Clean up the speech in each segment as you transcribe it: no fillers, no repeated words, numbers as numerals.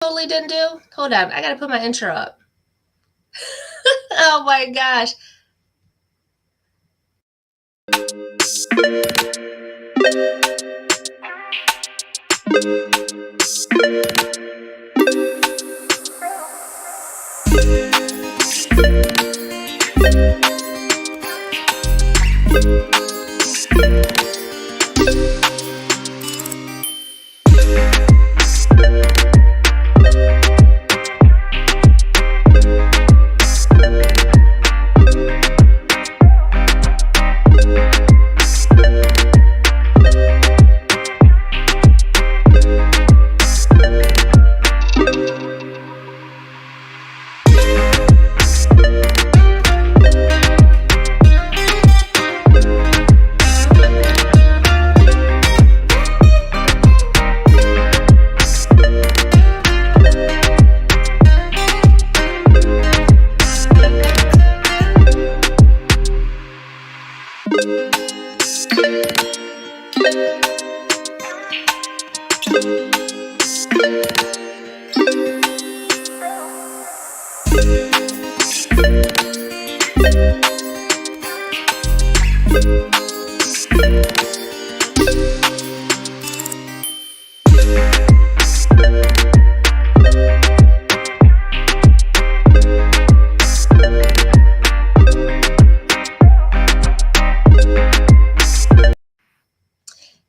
Totally didn't do? Hold on, I gotta put my intro up. Oh my gosh.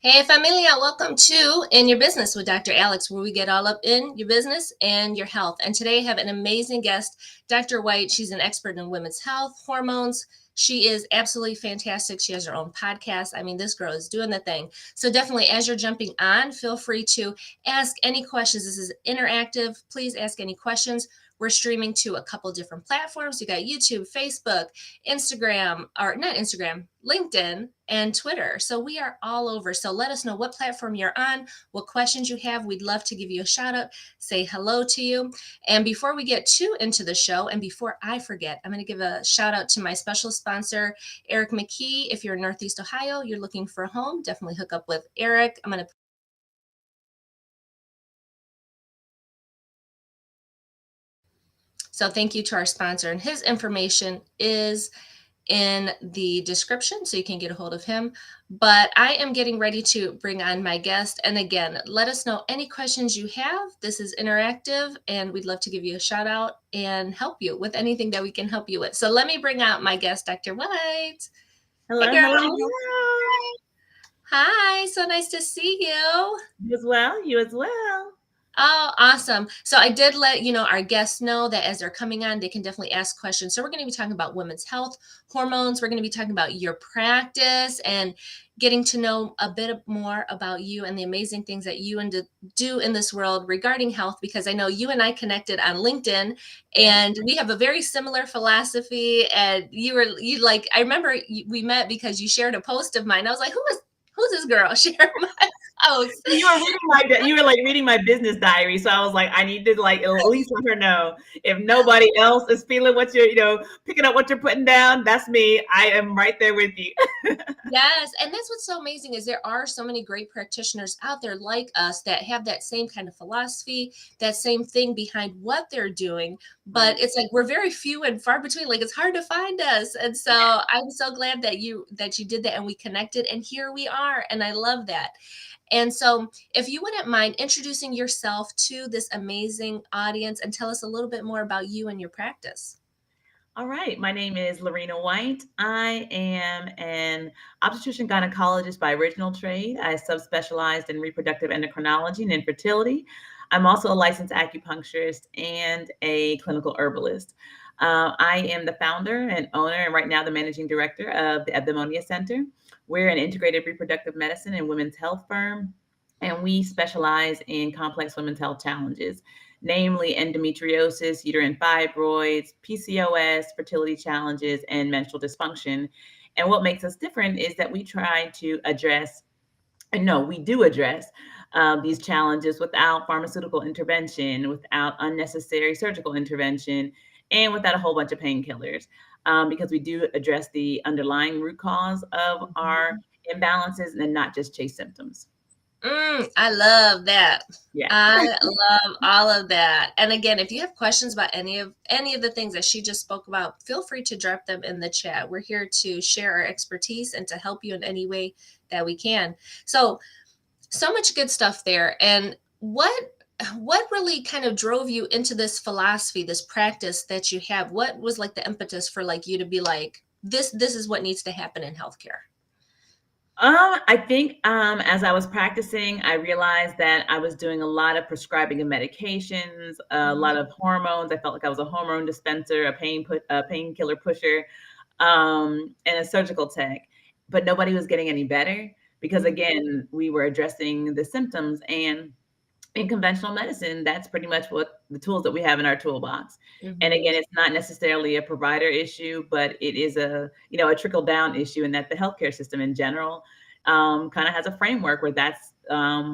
Hey familia, welcome to In Your Business with Dr. Alex, where we get all up in your business and your health. And today I have an amazing guest, Dr. White. She's an expert in women's health, hormones. She is absolutely fantastic. She has her own podcast. I mean, this girl is doing the thing. So definitely, as you're jumping on, feel free to ask any questions. This is interactive. Please ask any questions. We're streaming to a couple different platforms. You got YouTube, Facebook, Instagram, or not Instagram, LinkedIn, and Twitter. So we are all over. So let us know what platform you're on, what questions you have. We'd love to give you a shout out, say hello to you. And before we get too into the show, and before I forget, I'm going to give a shout out to my special sponsor, Eric McKee. If you're in Northeast Ohio, you're looking for a home, definitely hook up with Eric. I'm going to So thank you to our sponsor, and his information is in the description so you can get a hold of him. But I am getting ready to bring on my guest. And again, let us know any questions you have. This is interactive and we'd love to give you a shout out and help you with anything that we can help you with. So let me bring out my guest, Dr. White. Hello, Hey, girl. hello. Hi, so nice to see you. You as well. You as well. Oh, awesome. So I did let our guests know that as they're coming on, they can definitely ask questions. So we're going to be talking about women's health, hormones. We're going to be talking about your practice and getting to know a bit more about you and the amazing things that you do in this world regarding health, because I know you and I connected on LinkedIn and we have a very similar philosophy. And I remember we met because you shared a post of mine. I was like, who's this girl sharing my post? You were like reading my business diary, so I was like, I need to like at least let her know if nobody else is feeling what you're, picking up what you're putting down. That's me. I am right there with you. Yes, and that's what's so amazing is there are so many great practitioners out there like us that have that same kind of philosophy, that same thing behind what they're doing, but it's like we're very few and far between. Like it's hard to find us. And so I'm so glad that you did that and we connected and here we are and I love that. And so if you wouldn't mind introducing yourself to this amazing audience and tell us a little bit more about you and your practice. All right. My name is Laurena White. I am an obstetrician gynecologist by original trade. I subspecialized in reproductive endocrinology and infertility. I'm also a licensed acupuncturist and a clinical herbalist. I am the founder and owner, and right now the managing director of the Eudaimonia Center. We're an integrated reproductive medicine and women's health firm, and we specialize in complex women's health challenges, namely endometriosis, uterine fibroids, PCOS, fertility challenges, and menstrual dysfunction. And what makes us different is that we try to address, and no, we do address these challenges without pharmaceutical intervention, without unnecessary surgical intervention, and without a whole bunch of painkillers, because we do address the underlying root cause of our imbalances and not just chase symptoms. I love that. Yeah. I love all of that. And again, if you have questions about any of the things that she just spoke about, feel free to drop them in the chat. We're here to share our expertise and to help you in any way that we can. So much good stuff there. And what really kind of drove you into this philosophy, this practice that you have? What was like the impetus for like you to be like, this is what needs to happen in healthcare? I think as I was practicing, I realized that I was doing a lot of prescribing of medications, a lot of hormones. I felt like I was a hormone dispenser, a painkiller pusher, and a surgical tech. But nobody was getting any better because, Mhm. again, we were addressing the symptoms. And in conventional medicine, that's pretty much what the tools that we have in our toolbox. And Mhm. again, it's not necessarily a provider issue, but it is a trickle down issue in that the healthcare system in general kind of has a framework where that's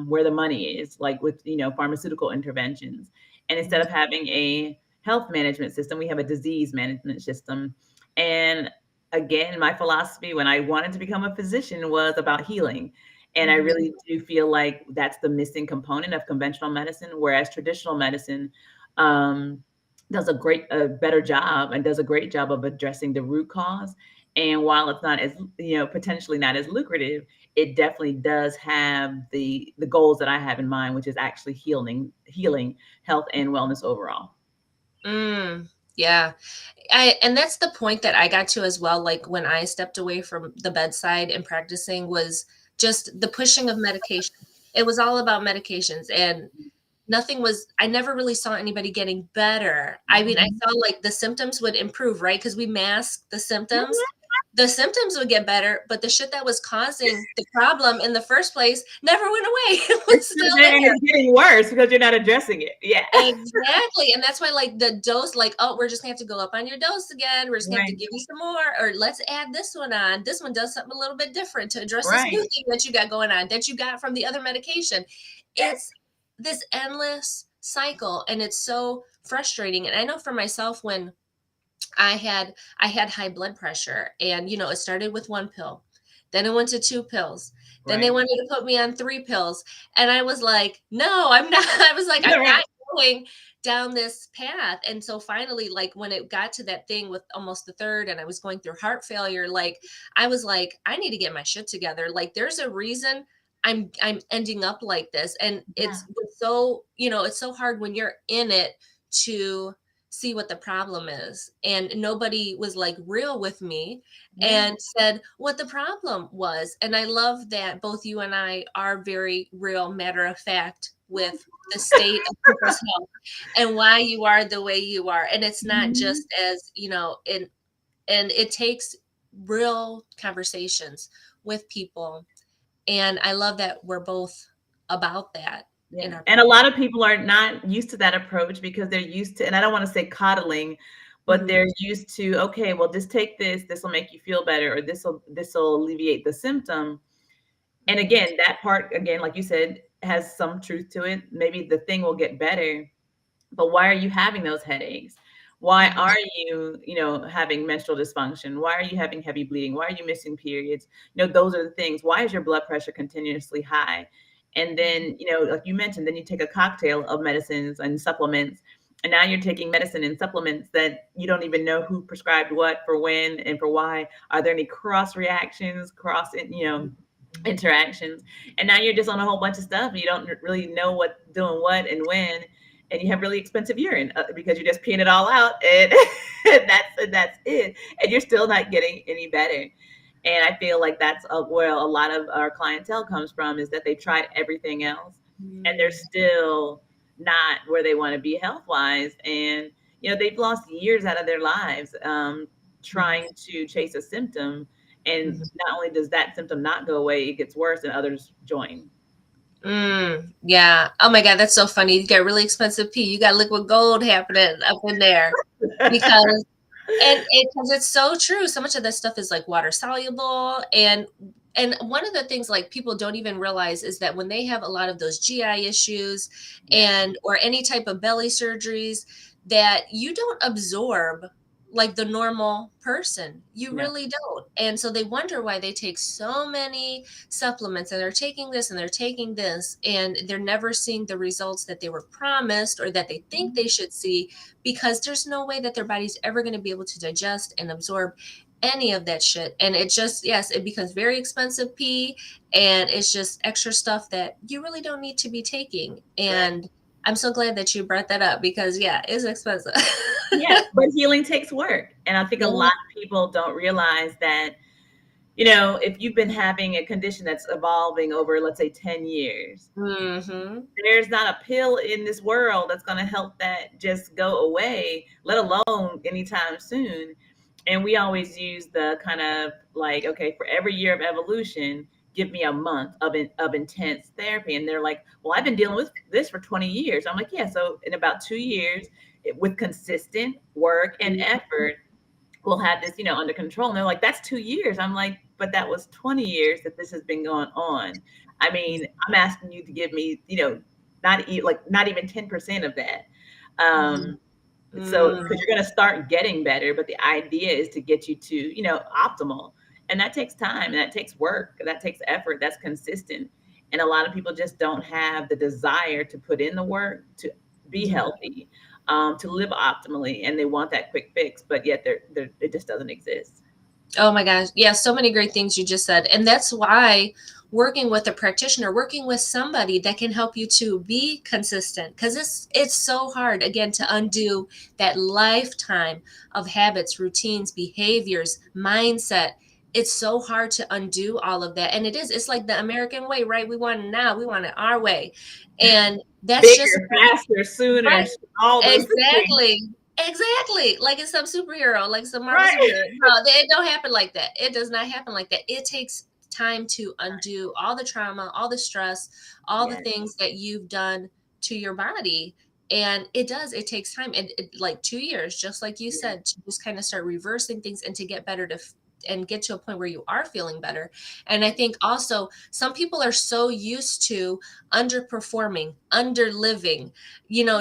where the money is, like with pharmaceutical interventions. And instead of having a health management system, we have a disease management system. And again, my philosophy when I wanted to become a physician was about healing. And I Mhm. really do feel like that's the missing component of conventional medicine, whereas traditional medicine um, does a better job and does a great job of addressing the root cause. And while it's not as potentially not as lucrative, it definitely does have the goals that I have in mind, which is actually healing health and wellness overall. Yeah. And that's the point that I got to as well. Like when I stepped away from the bedside and practicing was just the pushing of medication. It was all about medications and I never really saw anybody getting better. I mean, I Mhm. saw like the symptoms would improve, right? Because we masked the symptoms. The symptoms would get better, but the shit that was causing the problem in the first place never went away. It It's was still still there and there. it's getting worse because you're not addressing it. Yeah. Exactly, and that's why, like, the dose, like, "Oh, we're just gonna have to go up on your dose again, we're just gonna have to Right. give you some more, or let's add this one on. This one does something a little bit different to address this new Right. thing that you got going on, that you got from the other medication." It's this endless cycle, and it's so frustrating, and I know for myself when I had high blood pressure, and, it started with 1 pill, then it went to 2 pills, then they Right. wanted to put me on 3 pills, and I was like, "No, I'm not." I was like, "I'm not Right. going down this path," and so finally, like, when it got to that thing with almost the 3rd and I was going through heart failure, like, I was like, "I need to get my shit together." Like, there's a reason I'm ending up like this, and Yeah. it's so hard when you're in it to see what the problem is. And nobody was like real with me Yeah. and said what the problem was. And I love that both you and I are very real, matter of fact with the state of people's health and why you are the way you are. And it's not Mhm. just as, and it takes real conversations with people. And I love that we're both about that in Yeah. our And a practice. lot of people are not used to that approach because they're used to, and I don't want to say coddling, but Mhm. they're used to, okay, well, just take this. This will make you feel better, or this will alleviate the symptom. And Mhm. again, that part, again, like you said, has some truth to it. Maybe the thing will get better, but why are you having those headaches? Why Mhm. are you having menstrual dysfunction? Why are you having heavy bleeding? Why are you missing periods? Those are the things. Why is your blood pressure continuously high? And Mhm. then, like you mentioned, then you take a cocktail of medicines and supplements. And now you're taking medicine and supplements that you don't even know who prescribed what for when and for why. Are there any cross reactions, interactions? And now you're just on a whole bunch of stuff. You don't really know what doing what and when, and you have really expensive urine because you're just peeing it all out, and and that's it, and you're still not getting any better. And I feel like that's where a lot of our clientele comes from, is that they tried everything else and they're Mhm. still not where they want to be health wise, and they've lost years out of their lives Mhm. trying to chase a symptom, and Mhm. not only does that symptom not go away, it gets worse and others join. Yeah. Oh my God, that's so funny. You got really expensive pee. You got liquid gold happening up in there because because it's so true. So much of this stuff is like water soluble, and one of the things like people don't even realize is that when they have a lot of those GI issues Yeah. and or any type of belly surgeries, that you don't absorb. like the normal person. You No. really don't. And so they wonder why they take so many supplements and they're taking this and they're taking this and they're never seeing the results that they were promised or that they think they should see, because there's no way that their body's ever going to be able to digest and absorb any of that shit. And it just, yes, it becomes very expensive pee, and it's just extra stuff that you really don't need to be taking. Right. And I'm so glad that you brought that up because yeah, it's expensive. Yeah, but healing takes work. And I think a Yeah. lot of people don't realize that, if you've been having a condition that's evolving over, let's say, 10 years, Mhm. there's not a pill in this world that's going to help that just go away, let alone anytime soon. And we always use the kind of like, okay, for every year of evolution, give me a month of intense therapy. And they're like, well, I've been dealing with this for 20 years. I'm like, yeah, so in about 2 years, with consistent work and effort, we'll have this, under control. And they're like, that's 2 years. I'm like, but that was 20 years that this has been going on. I mean, I'm asking you to give me, not even 10% of that. Mhm. So, because Mm. you're going to start getting better, but the idea is to get you to, optimal. And that takes time, and that takes work, that takes effort, that's consistent. And a lot of people just don't have the desire to put in the work to be Mhm. healthy, to live optimally, and they want that quick fix, but yet it just doesn't exist. Oh my gosh. Yeah, so many great things you just said. And that's why working with a practitioner, working with somebody that can help you to be consistent, because it's so hard again to undo that lifetime of habits, routines, behaviors, mindset. It's so hard to undo all of that. And it's like the American way, right? We want it now, we want it our way. And that's just Bigger, faster, sooner, right. all those things. Exactly. Exactly. Like it's some superhero, like some Marvel Right. superhero. No, it don't happen like that. It does not happen like that. It takes time to undo all the trauma, all the stress, all the Yes. things that you've done to your body. And it does, it takes time. And like 2 years, just like you Yeah. said, to just kind of start reversing things and to get better and get to a point where you are feeling better. And I think also some people are so used to underperforming, under living,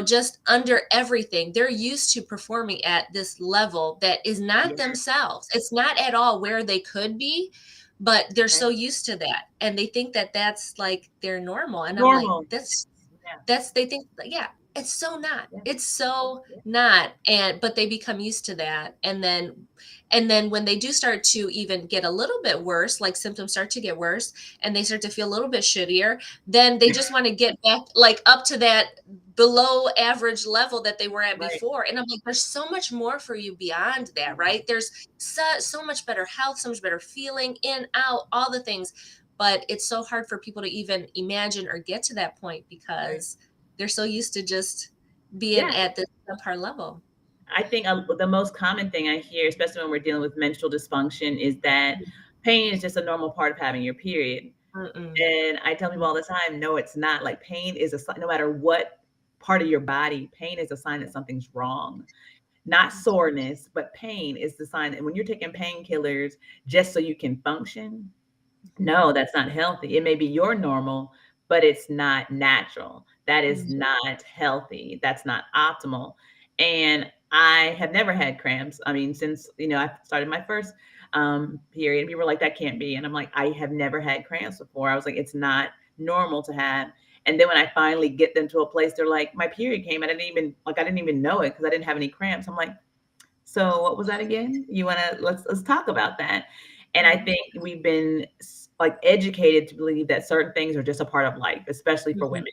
just under everything. They're used to performing at this level that is not Yeah. themselves. It's not at all where they could be, but they're Right. so used to that. And they think that that's like their normal. And I'm like, Normal. Yeah. they think, yeah, it's so not. Yeah. It's so Yeah. not. But they become used to that. And then when they do start to even get a little bit worse, like symptoms start to get worse and they start to feel a little bit shittier, then they just want to get back like up to that below average level that they were at Right. before. And I'm like, there's so much more for you beyond that, right? There's so much better health, so much better feeling in, out, all the things. But it's so hard for people to even imagine or get to that point Right. because they're so used to just being Yeah. at this subpar level. I think the most common thing I hear, especially when we're dealing with menstrual dysfunction, is that pain is just a normal part of having your period. Mm-mm. And I tell people all the time, no, it's not. Like pain is a sign, no matter what part of your body, pain is a sign that something's wrong. Not soreness, but pain is the sign. And when you're taking painkillers just so you can function, no, that's not healthy. It may be your normal, but it's not natural. That is Mhm. not healthy. That's not optimal. And I have never had cramps. I mean, since I started my first period, people were like, "That can't be," and I'm like, "I have never had cramps before." I was like, "It's not normal to have." And then when I finally get them to a place, they're like, "My period came. I didn't even know it because I didn't have any cramps." I'm like, so what was that again? You want to let's talk about that. And I Mhm. think we've been like educated to believe that certain things are just a part of life, especially for Mhm. women.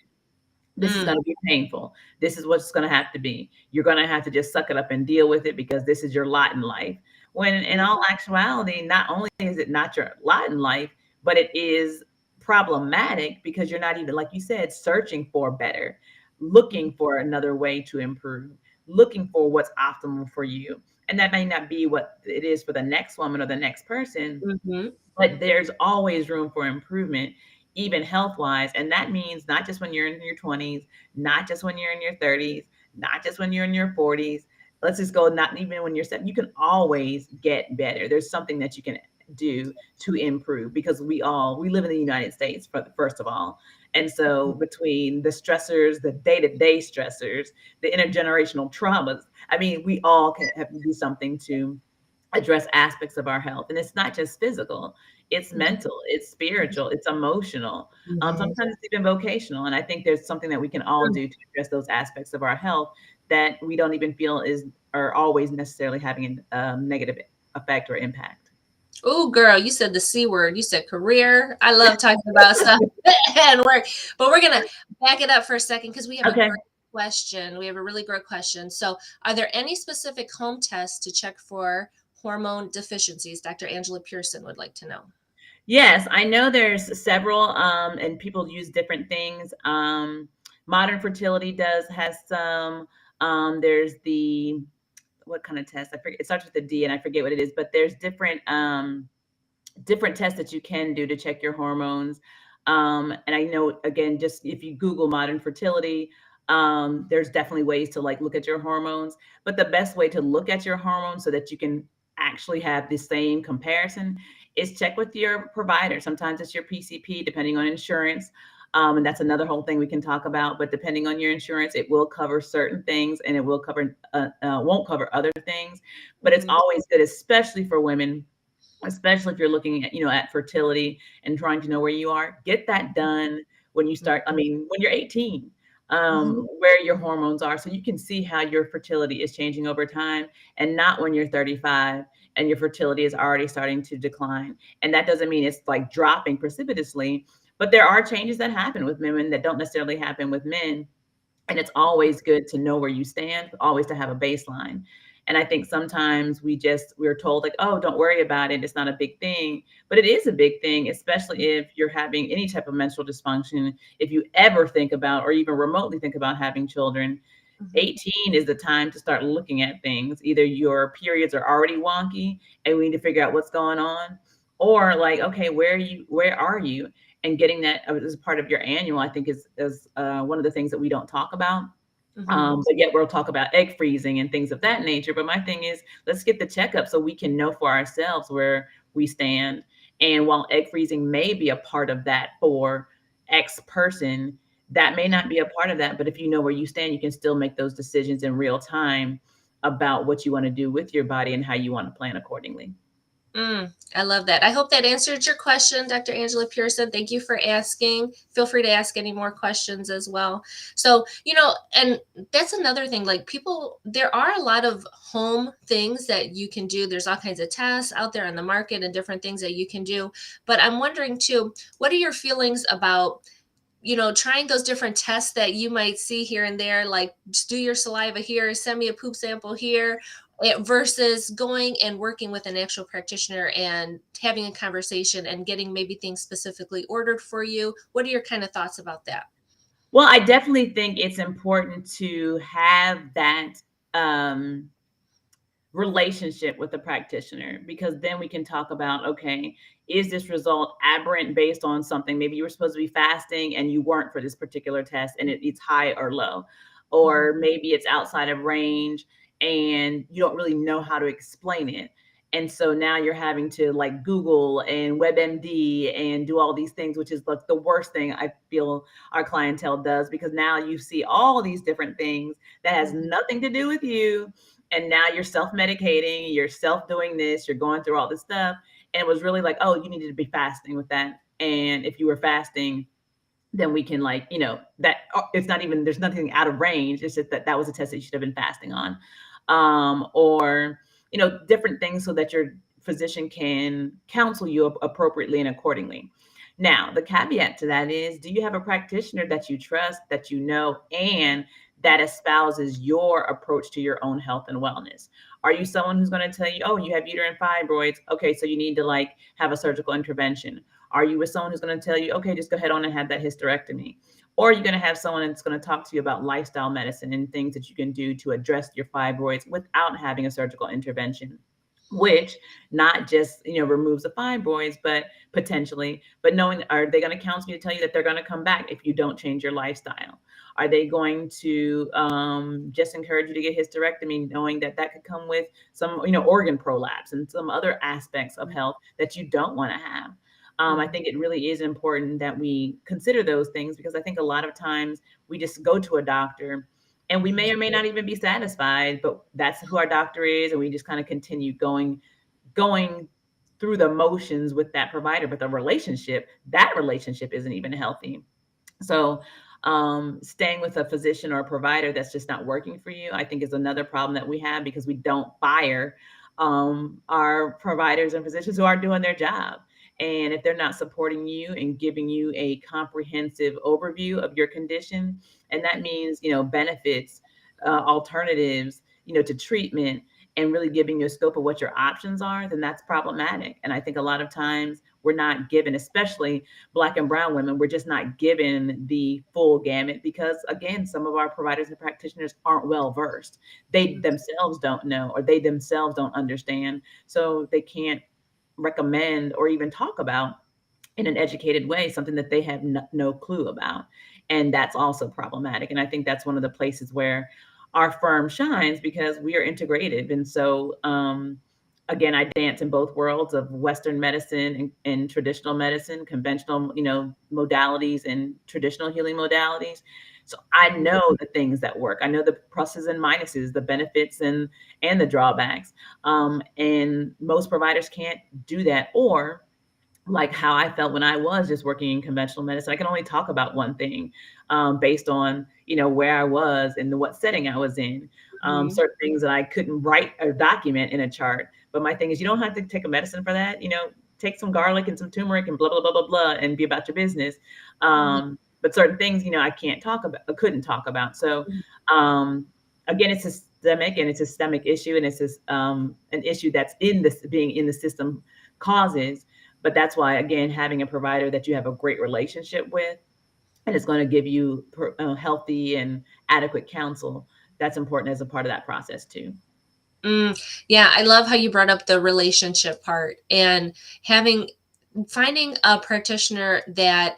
This is Mm. going to be painful. This is what's going to have to be. You're going to have to just suck it up and deal with it because this is your lot in life. When in all actuality, not only is it not your lot in life, but it is problematic because you're not even, like you said, searching for better, looking for another way to improve, looking for what's optimal for you. And that may not be what it is for the next woman or the next person, Mhm. but there's always room for improvement, even health wise. And that means not just when you're in your 20s, not just when you're in your 30s, not just when you're in your 40s. Let's just go, not even when you're set. You can always get better. There's something that you can do to improve because we live in the United States, first of all. And so between the stressors, the day-to-day stressors, the intergenerational traumas, I mean, we all can have to do something to address aspects of our health. And it's not just physical, it's Mhm. mental, it's spiritual, it's emotional. Mhm. Sometimes it's even vocational. And I think there's something that we can all do to address those aspects of our health that we don't even feel is are always necessarily having a negative effect or impact. Oh, girl, you said the C word. You said career. I love talking about stuff and work. But we're going to back it up for a second because we have a Okay. great question. We have a really great question. So, are there any specific home tests to check for hormone deficiencies? Dr. Angela Pearson would like to know. Yes, I know there's several, and people use different things. Modern Fertility does has some. There's the what kind of test? I forget. It starts with a D, and I forget what it is. But there's different tests that you can do to check your hormones. And I know, again, just if you Google modern fertility, there's definitely ways to like look at your hormones. But the best way to look at your hormones so that you can actually have the same comparison is check with your provider. Sometimes it's your PCP, depending on insurance. And that's another whole thing we can talk about. But depending on your insurance, it will cover certain things and it will cover won't cover other things. But it's Mhm. always good, especially for women, especially if you're looking at, at fertility and trying to know where you are. Get that done when you start, I mean, when you're 18, Mhm. where your hormones are, so you can see how your fertility is changing over time, and not when you're 35 and your fertility is already starting to decline. And that doesn't mean it's like dropping precipitously, but there are changes that happen with women that don't necessarily happen with men. And it's always good to know where you stand, always to have a baseline. And I think sometimes we're told like, oh, don't worry about it, it's not a big thing. But it is a big thing, especially if you're having any type of menstrual dysfunction. If you ever think about or even remotely think about having children, Mhm. 18 is the time to start looking at things. Either your periods are already wonky and we need to figure out what's going on, or like, okay, where are you? And getting that as part of your annual, I think is one of the things that we don't talk about. Mhm. But yet we'll talk about egg freezing and things of that nature. But my thing is, let's get the checkup so we can know for ourselves where we stand. And while egg freezing may be a part of that for X person, that may not be a part of that. But if you know where you stand, you can still make those decisions in real time about what you want to do with your body and how you want to plan accordingly. I love that. I hope that answered your question, Dr. Angela Pearson. Thank you for asking. Feel free to ask any more questions as well. So, and that's another thing. Like, people, there are a lot of home things that you can do. There's all kinds of tests out there on the market and different things that you can do. But I'm wondering too, what are your feelings about trying those different tests that you might see here and there, like just do your saliva here, send me a poop sample here, versus going and working with an actual practitioner and having a conversation and getting maybe things specifically ordered for you? What are your kind of thoughts about that? Well, I definitely think it's important to have that um, relationship with the practitioner, because then we can talk about, okay, is this result aberrant based on something? Maybe you were supposed to be fasting and you weren't for this particular test, and it's high or low. Mhm. Or maybe it's outside of range and you don't really know how to explain it. And so now you're having to like Google and WebMD and do all these things, which is like the worst thing I feel our clientele does, because now you see all these different things that has Mhm. nothing to do with you, and now you're self-medicating, you're self doing this, you're going through all this stuff. And it was really like, oh, you needed to be fasting with that. And if you were fasting, then we can like, that it's not even, there's nothing out of range. It's just that that was a test that you should have been fasting on. Or, different things so that your physician can counsel you appropriately and accordingly. Now, the caveat to that is, do you have a practitioner that you trust, that you know, and that espouses your approach to your own health and wellness? Are you someone who's going to tell you, oh, you have uterine fibroids? Okay, so you need to like have a surgical intervention. Are you with someone who's going to tell you, okay, just go ahead on and have that hysterectomy? Or are you going to have someone that's going to talk to you about lifestyle medicine and things that you can do to address your fibroids without having a surgical intervention? Which not just removes the fibroids, but potentially, but knowing, are they going to counsel you to tell you that they're going to come back if you don't change your lifestyle? Are they going to just encourage you to get hysterectomy, knowing that that could come with some organ prolapse and some other aspects of health that you don't want to have? I think it really is important that we consider those things, because I think a lot of times we just go to a doctor and we may or may not even be satisfied, but that's who our doctor is, and we just kind of continue going through the motions with that provider. But that relationship isn't even healthy. So, staying with a physician or a provider that's just not working for you, I think, is another problem that we have, because we don't fire our providers and physicians who are doing their job. And if they're not supporting you and giving you a comprehensive overview of your condition, and that means, benefits, alternatives, to treatment, and really giving you a scope of what your options are, then that's problematic. And I think a lot of times we're not given, especially Black and brown women, we're just not given the full gamut, because again, some of our providers and practitioners aren't well versed. They themselves don't know, or they themselves don't understand. So they can't recommend or even talk about in an educated way something that they have no clue about. And that's also problematic. And I think that's one of the places where our firm shines, because we are integrative. And so, again, I dance in both worlds of Western medicine and traditional medicine, conventional, modalities and traditional healing modalities. So I know the things that work. I know the pluses and minuses, the benefits and the drawbacks. And most providers can't do that, or like how I felt when I was just working in conventional medicine. I can only talk about one thing, based on, where I was and what setting I was in. Certain things that I couldn't write or document in a chart. But my thing is, you don't have to take a medicine for that. Take some garlic and some turmeric and blah, blah, blah, blah, blah, and be about your business. But certain things, I couldn't talk about. So, again, it's systemic, and it's a systemic issue, and it's just, an issue that's being in the system causes. But that's why, again, having a provider that you have a great relationship with, and it's going to give you healthy and adequate counsel, that's important as a part of that process too. Yeah, I love how you brought up the relationship part, and finding a practitioner that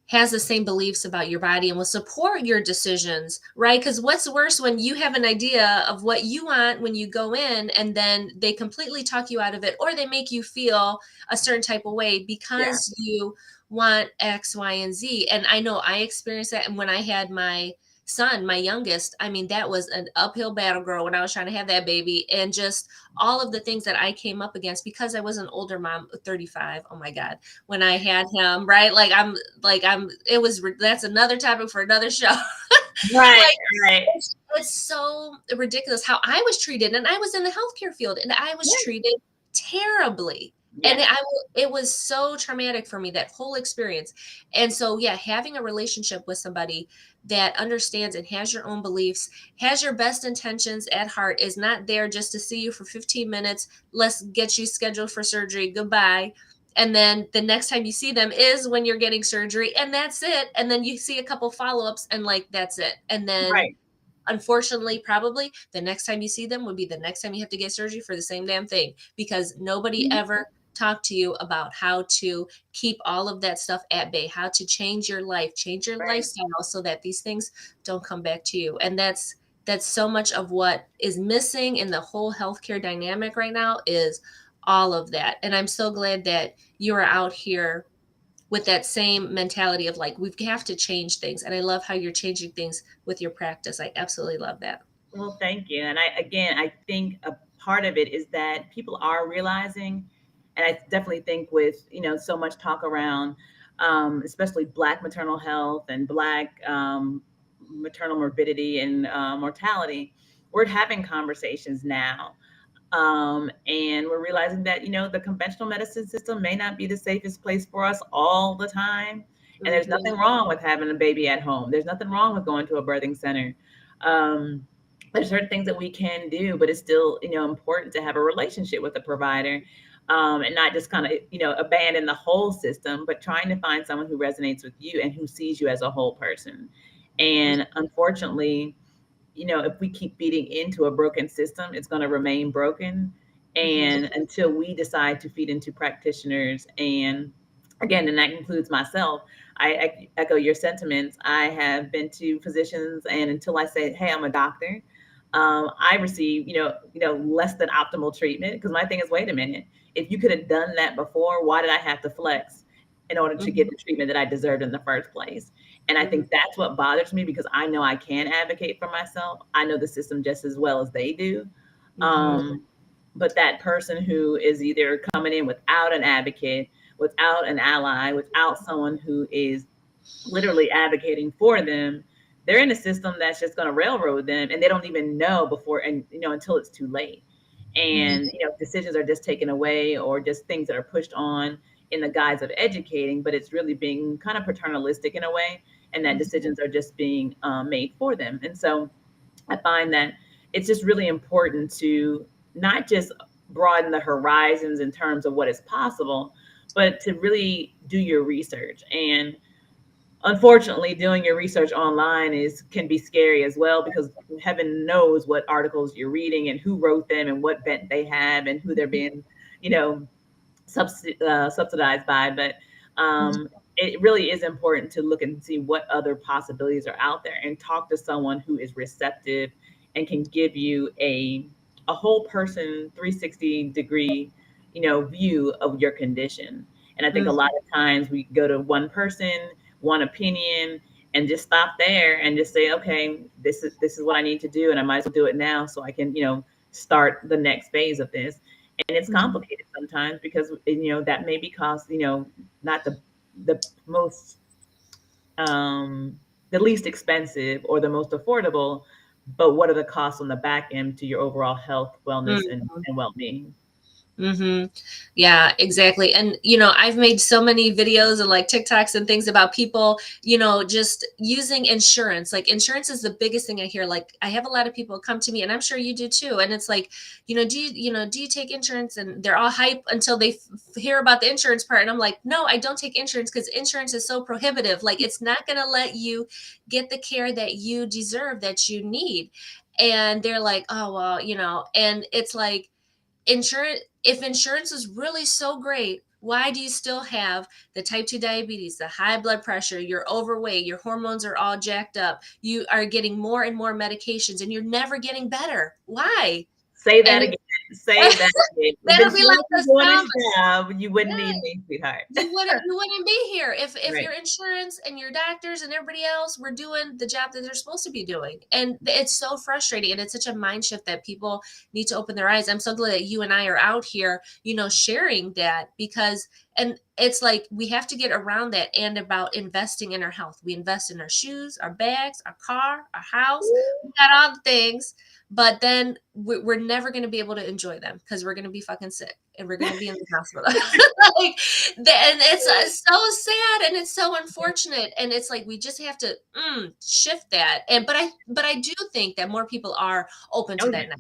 has the same beliefs about your body and will support your decisions, right? Because what's worse when you have an idea of what you want when you go in, and then they completely talk you out of it, or they make you feel a certain type of way Yeah. because you want X, Y, and Z. And I know I experienced that. And when I had my son, my youngest, I mean, that was an uphill battle, girl, when I was trying to have that baby, and just all of the things that I came up against because I was an older mom, 35. Oh my God, when I had him, right? That's another topic for another show. Right, Like, right. it's so ridiculous how I was treated, and I was in the healthcare field, and I was Yeah. treated terribly. And Yes. it was so traumatic for me, that whole experience. And so, yeah, having a relationship with somebody that understands and has your own beliefs, has your best intentions at heart, is not there just to see you for 15 minutes. Let's get you scheduled for surgery. Goodbye. And then the next time you see them is when you're getting surgery, and that's it. And then you see a couple follow-ups, and like that's it. And then, Right. unfortunately, probably the next time you see them would be the next time you have to get surgery for the same damn thing, because nobody Mhm. ever talked to you about how to keep all of that stuff at bay, how to change your life, change your Right. lifestyle so that these things don't come back to you. And that's so much of what is missing in the whole healthcare dynamic right now, is all of that. And I'm so glad that you are out here with that same mentality of like, we have to change things. And I love how you're changing things with your practice. I absolutely love that. Well, thank you. And I think a part of it is that people are realizing, and I definitely think with, so much talk around, especially Black maternal health and Black, maternal morbidity and mortality, we're having conversations now. And we're realizing that, the conventional medicine system may not be the safest place for us all the time. And there's Mhm. nothing wrong with having a baby at home. There's nothing wrong with going to a birthing center. Um, there's certain things that we can do, but it's still, important to have a relationship with a provider, and not just kind of, abandon the whole system, but trying to find someone who resonates with you and who sees you as a whole person. And unfortunately, if we keep feeding into a broken system, it's going to remain broken. Mhm. And until we decide to feed into practitioners, and again, and that includes myself, I echo your sentiments. I have been to physicians, and until I say, "Hey, I'm a doctor," I receive, less than optimal treatment. Because my thing is, wait a minute, if you could have done that before, why did I have to flex in order to get Mhm. the treatment that I deserved in the first place. And I Mhm. think that's what bothers me because I know I can advocate for myself. I know the system just as well as they do. Mhm. Um, but that person who is either coming in without an advocate, without an ally, without someone who is literally advocating for them, they're in a system that's just going to railroad them and they don't even know before and until it's too late. Mhm. And decisions are just taken away or just things that are pushed on in the guise of educating, but it's really being kind of paternalistic in a way, and that Mhm. decisions are just being made for them. And so I find that it's just really important to not just broaden the horizons in terms of what is possible, but to really do your research. And unfortunately, doing your research online is can be scary as well because heaven knows what articles you're reading and who wrote them and what bent they have and who they're being, you know, subsidized by. But um, it really is important to look and see what other possibilities are out there and talk to someone who is receptive and can give you a whole person 360-degree view of your condition. And I think a Mhm. lot of times we go to one person, one opinion, and just stop there and just say, okay, this is what I need to do, and I might as well do it now so I can start the next phase of this. And it's Mhm. complicated sometimes because that may be cost not the most the least expensive or the most affordable, but what are the costs on the back end to your overall health, wellness, Mhm. and well-being. Mhm. Yeah, exactly. And I've made so many videos and like TikToks and things about people, just using insurance. Like insurance is the biggest thing I hear. Like I have a lot of people come to me and I'm sure you do too. And it's like, do you take insurance? And they're all hype until they hear about the insurance part. And I'm like, no, I don't take insurance because insurance is so prohibitive. Like it's not going to let you get the care that you deserve, that you need. And they're like, oh, well, and it's like, insurance, if insurance is really so great, why do you still have the type 2 diabetes, the high blood pressure, you're overweight, your hormones are all jacked up, you are getting more and more medications and you're never getting better? Why? Say that And again. Say that again. If that'll be like insurance was the doing its sound. job, you wouldn't Yeah, need me, sweetheart. you wouldn't be here if Right. your insurance and your doctors and everybody else were doing the job that they're supposed to be doing. And it's so frustrating, and it's such a mind shift that people need to open their eyes. I'm so glad that you and I are out here, sharing that, because and it's like we have to get around that, and about investing in our health. We invest in our shoes, our bags, our car, our house. We got all the things, but then we're never going to be able to enjoy them because we're going to be fucking sick and we're going to be in the hospital. Like, and it's so sad and it's so unfortunate, and it's like we just have to shift that. And but I do think that more people are open Oh to yeah. that now.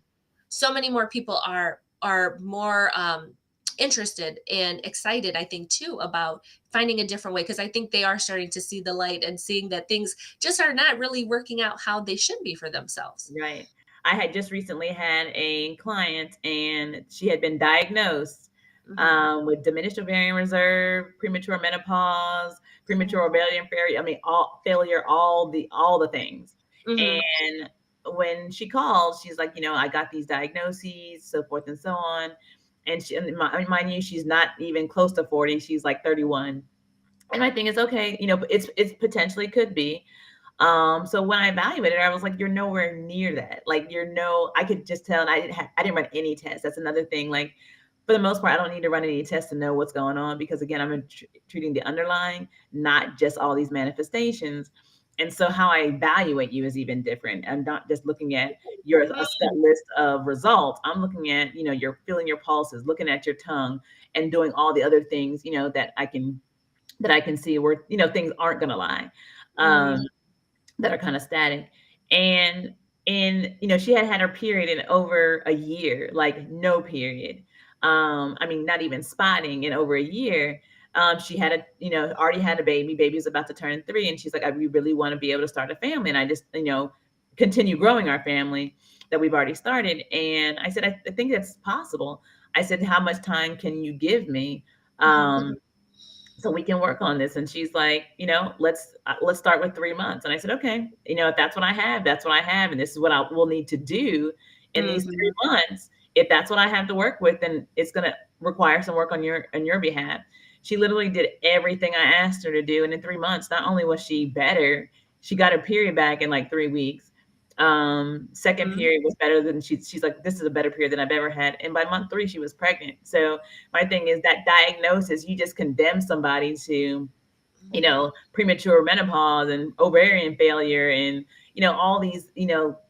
So many more people are more interested and excited, I think, too, about finding a different way, because I think they are starting to see the light and seeing that things just are not really working out how they should be for themselves. Right. I had just recently had a client, and she had been diagnosed Hmm. with diminished ovarian reserve, premature menopause, premature ovarian failure. I mean, all failure, all the things. Hmm. And when she called, she's like, I got these diagnoses, so forth and so on. And mind you, she's not even close to 40. She's like 31. And my thing is, okay, it's potentially could be. So when I evaluated her, I was like, "You're nowhere near that. Like, I could just tell." And I didn't run any tests. That's another thing. Like, for the most part, I don't need to run any tests to know what's going on because again, treating the underlying, not just all these manifestations. And so how I evaluate you is even different. I'm not just looking at your a set list of results. I'm looking at, you're feeling your pulses, looking at your tongue, and doing all the other things, that I can see where things aren't going to lie. Hmm. Um, that are kind of static. And she had had her period in over a year, like no period. I mean, not even spotting in over a year. She had already had a baby. Baby was about to turn 3, and she's like, we really want to be able to start a family, and I just continue growing our family that we've already started. And I said, I think that's possible. I said, how much time can you give me? Hmm. So we can work on this. And she's like, let's start with 3 months. And I said, okay, if that's what I have, that's what I have, and this is what I will need to do in these Hmm. 3 months. If that's what I have to work with, then it's going to require some work on your behalf. She literally did everything I asked her to do. And in 3 months, not only was she better, she got her period back in like 3 weeks. Second Mhm. period was better than she's like, this is a better period than I've ever had. And by month 3, she was pregnant. So my thing is that diagnosis, you just condemn somebody to, premature menopause and ovarian failure and, all these,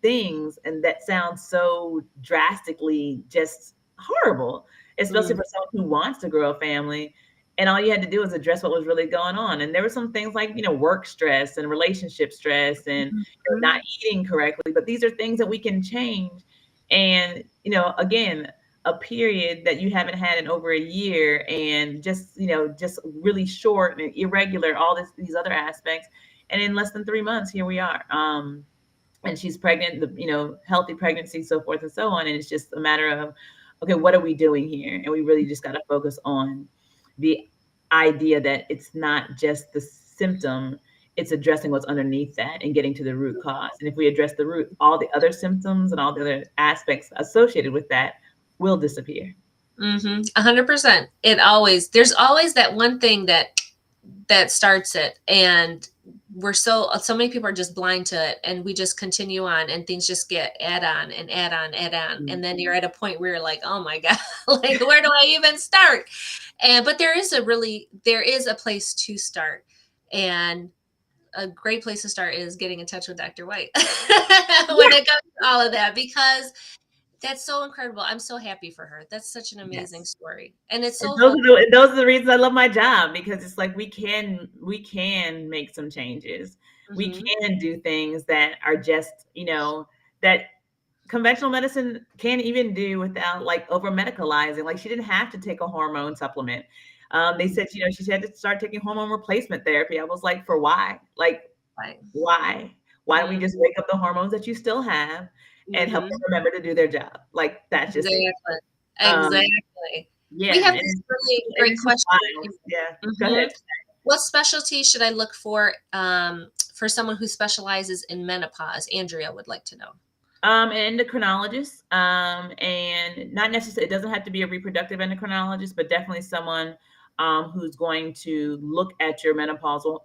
things. And that sounds so drastically just horrible, especially Mhm. for someone who wants to grow a family. And all you had to do was address what was really going on. And there were some things like, work stress and relationship stress and not Mhm. eating correctly. But these are things that we can change. And, again, a period that you haven't had in over a year and just really short and irregular, all these other aspects. And in less than 3 months, here we are. And she's pregnant, healthy pregnancy, so forth and so on. And it's just a matter of, okay, what are we doing here? And we really just got to focus on the idea that it's not just the symptom, it's addressing what's underneath that and getting to the root cause. And if we address the root, all the other symptoms and all the other aspects associated with that will disappear. 100%. There's always that one thing that starts it, and so many people are just blind to it, and we just continue on, and things just get add on and add on, add on, Mm. and then you're at a point where you're like, oh my god, like where do I even start? But there is a place to start, and a great place to start is getting in touch with Dr. White when Yeah. it comes to all of that, because that's so incredible. I'm so happy for her. That's such an amazing Yes. story, and it's And so those are hopeful. the reasons I love my job, because it's like we can make some changes. We Hmm. can do things that are just, that conventional medicine can't even do without like over medicalizing. Like she didn't have to take a hormone supplement. They said, she had to start taking hormone replacement therapy. I was like, for why? Like, Right. why? Why don't we just Hmm. wake up the hormones that you still have and help them Hmm. remember to do their job? Like that's just it. Exactly. Um, Exactly. We yeah, have and this it's, really and great it's just question. wild. Yeah, go Hmm. ahead. What specialty should I look for someone who specializes in menopause? Andrea would like to know. An endocrinologist, and not necessarily, it doesn't have to be a reproductive endocrinologist, but definitely someone who's going to look at your menopausal,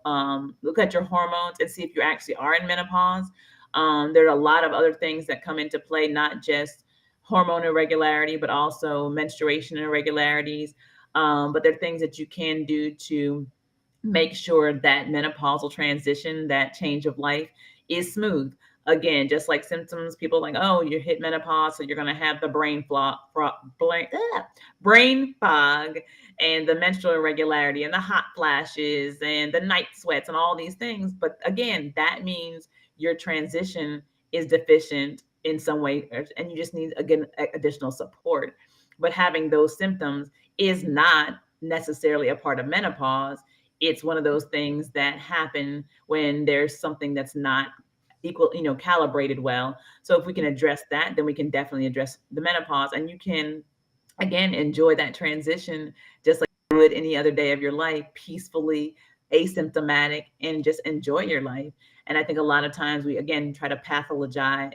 look at your hormones and see if you actually are in menopause. There are a lot of other things that come into play, not just hormone irregularity, but also menstruation irregularities. But there are things that you can do to make sure that menopausal transition, that change of life, is smooth. Again, just like symptoms, people are like, oh, you hit menopause, so you're going to have the brain fog and the menstrual irregularity and the hot flashes and the night sweats and all these things. But again, that means your transition is deficient in some way, and you just need, again, additional support. But having those symptoms is not necessarily a part of menopause. It's one of those things that happen when there's something that's not equal, calibrated well. So if we can address that, then we can definitely address the menopause, and you can again enjoy that transition just like you would any other day of your life, peacefully, asymptomatic, and just enjoy your life. And I think a lot of times we again try to pathologize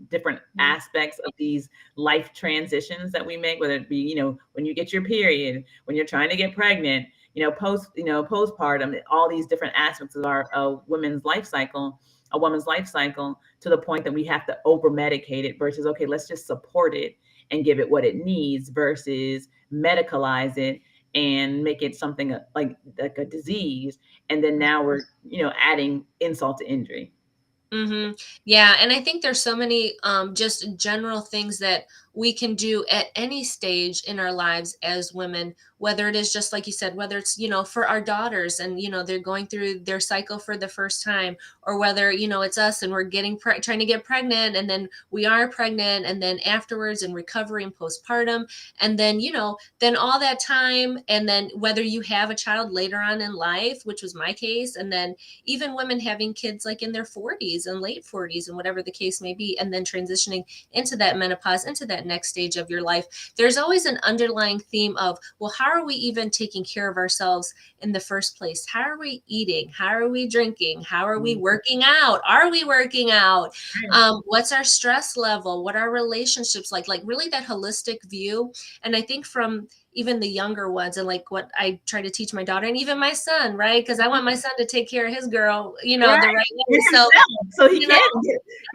different aspects of these life transitions that we make, whether it be, when you get your period, when you're trying to get pregnant, postpartum, all these different aspects of our women's life cycle, a woman's life cycle, to the point that we have to over medicate it versus, okay, let's just support it and give it what it needs versus medicalize it and make it something like a disease. And then now we're, adding insult to injury. Hmm. Yeah, and I think there's so many just general things that we can do at any stage in our lives as women, whether it is just like you said, whether it's, for our daughters and, they're going through their cycle for the first time, or whether, it's us and we're trying to get pregnant, and then we are pregnant, and then afterwards in recovery and postpartum, and then, then all that time, and then whether you have a child later on in life, which was my case, and then even women having kids like in their 40s and late 40s and whatever the case may be, and then transitioning into that menopause, into that next stage of your life, there's always an underlying theme of, well, how are we even taking care of ourselves in the first place? How are we eating? How are we drinking? How are we Mhm. working out? Are we working out? Right. What's our stress level? What are relationships like really that holistic view. And I think from even the younger ones, and like what I try to teach my daughter and even my son, right? Because I want my son to take care of his girl, Right. the right way. And So, himself, so he you know, can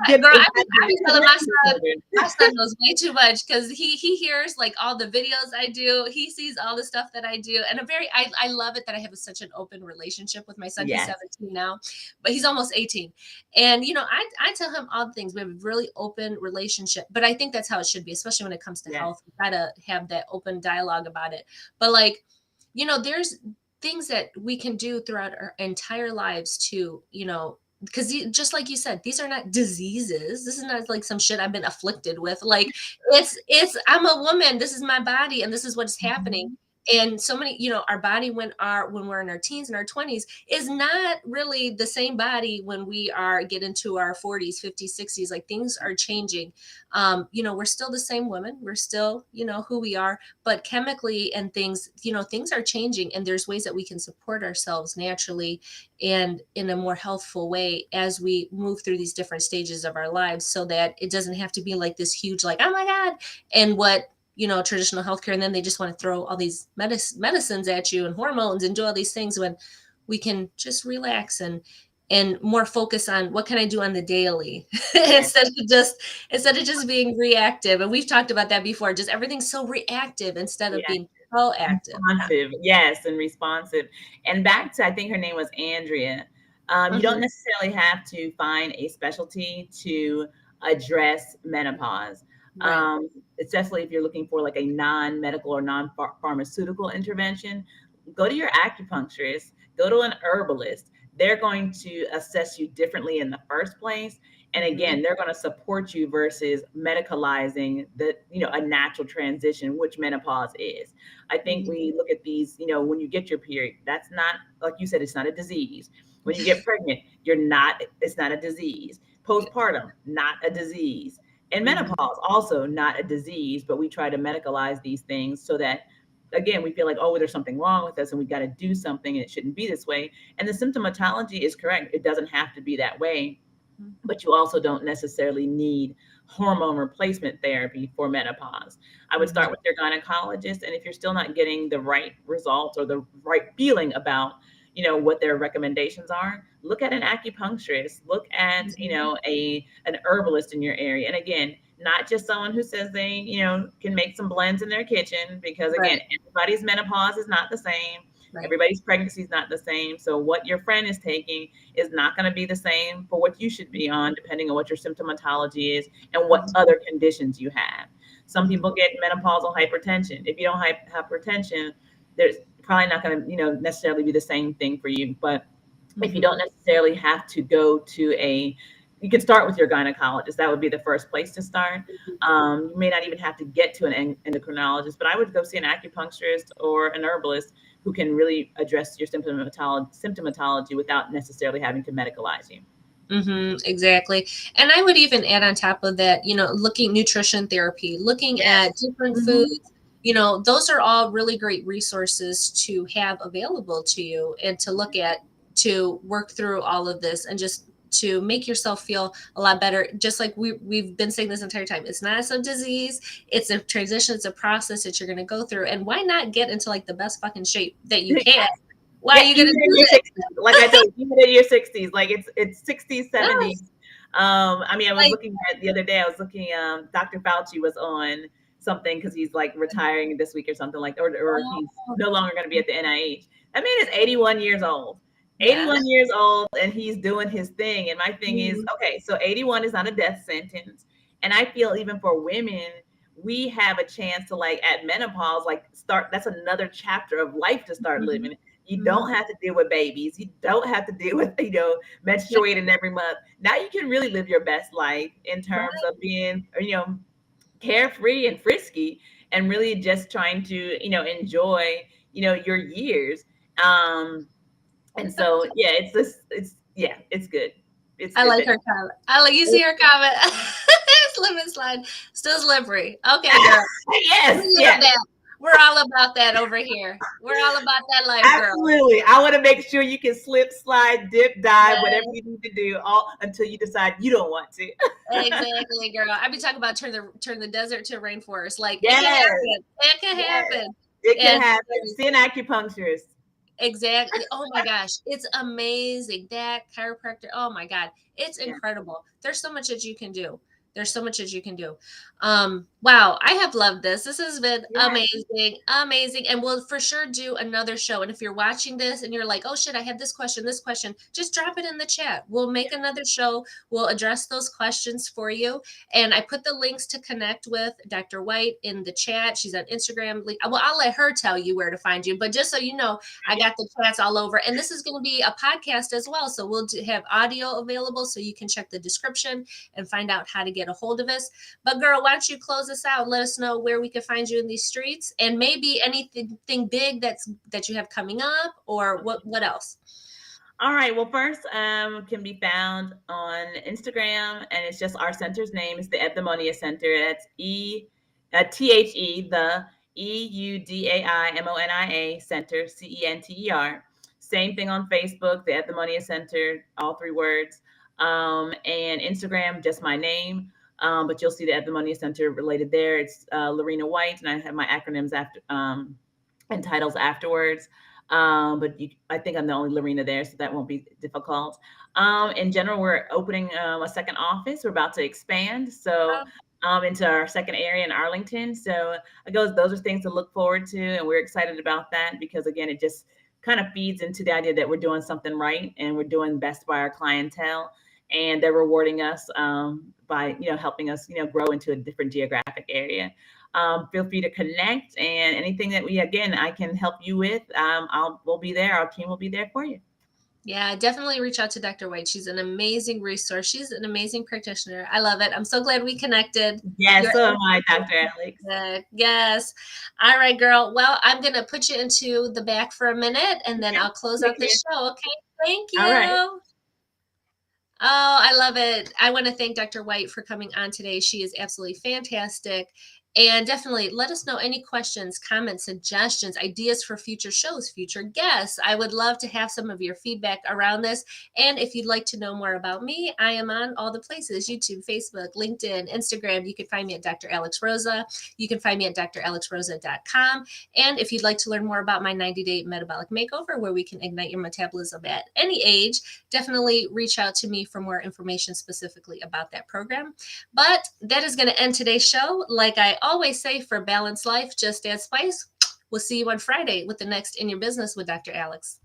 get girl, I exactly be telling connect with children. my son knows way too much because he hears like all the videos I do. He sees all the stuff that I do, and I love it that I have such an open relationship with my son. He's Yes. 17 now, but he's almost 18, and I tell him all the things. We have a really open relationship, but I think that's how it should be, especially when it comes to Yes. health. We gotta have that open dialogue about it. But like, there's things that we can do throughout our entire lives to, because just like you said, these are not diseases. This is not like some shit I've been afflicted with. Like, it's I'm a woman, this is my body, and this is what's happening. Mhm. And so many, our body when we're in our teens and our 20s is not really the same body when we get into our 40s, 50s, 60s. Like, things are changing. We're still the same women, we're still, who we are, but chemically and things, things are changing, and there's ways that we can support ourselves naturally and in a more healthful way as we move through these different stages of our lives, so that it doesn't have to be like this huge, like, oh my God, and what, traditional healthcare. And then they just want to throw all these medicines at you and hormones and do all these things, when we can just relax and more focus on what can I do on the daily Yes. instead of just being reactive. And we've talked about that before. Just everything's so reactive instead of Yes. being proactive. Responsive, yes, and responsive. And back to, I think her name was Andrea. You don't Mhm. necessarily have to find a specialty to address menopause. Right. Especially if you're looking for like a non-medical or non-pharmaceutical intervention, go to your acupuncturist, go to an herbalist. They're going to assess you differently in the first place. And Mhm. again, they're going to support you versus medicalizing a natural transition, which menopause is. I think Mhm. we look at these, when you get your period, that's not, like you said, it's not a disease. When you get pregnant, it's not a disease. Yeah. Postpartum, not a disease. And Mhm. menopause, also not a disease, but we try to medicalize these things so that, again, we feel like, oh, there's something wrong with us and we got to do something and it shouldn't be this way. And the symptomatology is correct. It doesn't have to be that way, but you also don't necessarily need hormone replacement therapy for menopause. I would Mhm. start with your gynecologist, and if you're still not getting the right results or the right feeling about, what their recommendations are, look at an acupuncturist, look at, Mhm. an herbalist in your area. And again, not just someone who says they, can make some blends in their kitchen, because again, Right. everybody's menopause is not the same. Right. Everybody's pregnancy is not the same. So what your friend is taking is not going to be the same for what you should be on, depending on what your symptomatology is and what Mhm. other conditions you have. Some Mhm. people get menopausal hypertension. If you don't have hypertension, there's probably not going to, necessarily be the same thing for you. But if you don't Mhm. necessarily have to go to you can start with your gynecologist. That would be the first place to start. You may not even have to get to an endocrinologist, but I would go see an acupuncturist or an herbalist who can really address your symptomatology without necessarily having to medicalize you. Exactly. And I would even add on top of that, looking nutrition therapy, looking at Yes. different Hmm. foods, those are all really great resources to have available to you and to look at, to work through all of this and just to make yourself feel a lot better. Just like we've been saying this entire time, it's not some disease, it's a transition, it's a process that you're going to go through. And why not get into like the best fucking shape that you can? Why are Yeah, you going even to in do your that? 60s, like I told you, even in your 60s, like it's 60s, Yes. 70s. I mean, I was Like, looking at the other day, I was looking, Dr. Fauci was on something because he's like retiring this week or something, like, or he's oh, no longer going to be at the NIH. That man is 81 years old. yeah. 81 years old, and he's doing his thing. And my thing is, Mhm. okay, so 81 is not a death sentence. And I feel even for women, we have a chance to, like, at menopause, like, start, that's another chapter of life to start Mhm. living. You Mhm. don't have to deal with babies. You don't have to deal with, Yeah, menstruating every month. Now you can really live your best life in terms right. of being, carefree and frisky, and really just trying to, enjoy, your years. Um, and so, yeah, it's just, yeah, it's good. It's I good like that her comment. I like, you see her comment. Slip and slide. Still slippery. Okay, girl. We yes, love yes. that. We're all about that over here. We're all about that life, girl. Absolutely. I want to make sure you can slip, slide, dip, dive, whatever Yes, you need to do, all until you decide you don't want to. exactly, girl. I be talking about turn the desert to rainforest. Like, it can Yes. happen. It can Yes. happen. It could And happen. See an acupuncturist. exactly. Oh my gosh, it's amazing. That chiropractor, oh my God, it's Yeah. incredible. There's so much that you can do. There's so much that you can do. Wow, I have loved this. This has been Yeah. amazing, amazing. And we'll for sure do another show. And if you're watching this and you're like, oh shit, I have this question, just drop it in the chat. We'll make another show. We'll address those questions for you. And I put the links to connect with Dr. White in the chat. She's on Instagram. Well, I'll let her tell you where to find you. But just so you know, I got the chats all over. And this is going to be a podcast as well. So we'll have audio available so you can check the description and find out how to get a hold of us. But girl, why don't you close us out? Let us know where we can find you in these streets and maybe anything big that you have coming up or what else? All right. Well, first, can be found on Instagram, and it's just our center's name. It's the Eudaimonia Center. That's the EUDAIMONIA Center, CENTER. Same thing on Facebook, the Eudaimonia Center, all three words. And Instagram, just my name. But you'll see the Eudaimonia Center related there. It's Laurena White, and I have my acronyms after and titles afterwards. But I think I'm the only Laurena there, so that won't be difficult. In general, we're opening a second office. We're about to expand, so into our second area in Arlington. So those are things to look forward to, and we're excited about that because again, it just kind of feeds into the idea that we're doing something right and we're doing best by our clientele, and they're rewarding us by helping us grow into a different geographic area. Feel free to connect, and anything that I can help you with, we'll be there. Our team will be there for you. Yeah, definitely reach out to Dr. White. She's an amazing resource. She's an amazing practitioner. I love it. I'm so glad we connected. Yes, You're so am I, Dr. Alex. yes. All right, girl. Well, I'm going to put you into the back for a minute and then Okay. I'll close Take out the care. show. Okay. Thank All right. you. Oh, I love it. I want to thank Dr. White for coming on today. She is absolutely fantastic. And definitely let us know any questions, comments, suggestions, ideas for future shows, future guests. I would love to have some of your feedback around this. And if you'd like to know more about me, I am on all the places: YouTube, Facebook, LinkedIn, Instagram. You can find me at Dr. Alex Rosa. You can find me at dralexrosa.com. And if you'd like to learn more about my 90-day metabolic makeover, where we can ignite your metabolism at any age, definitely reach out to me for more information specifically about that program. But that is going to end today's show. Like I always say, for balanced life, just add spice. We'll see you on Friday with the next In Your Business with Dr. Alex.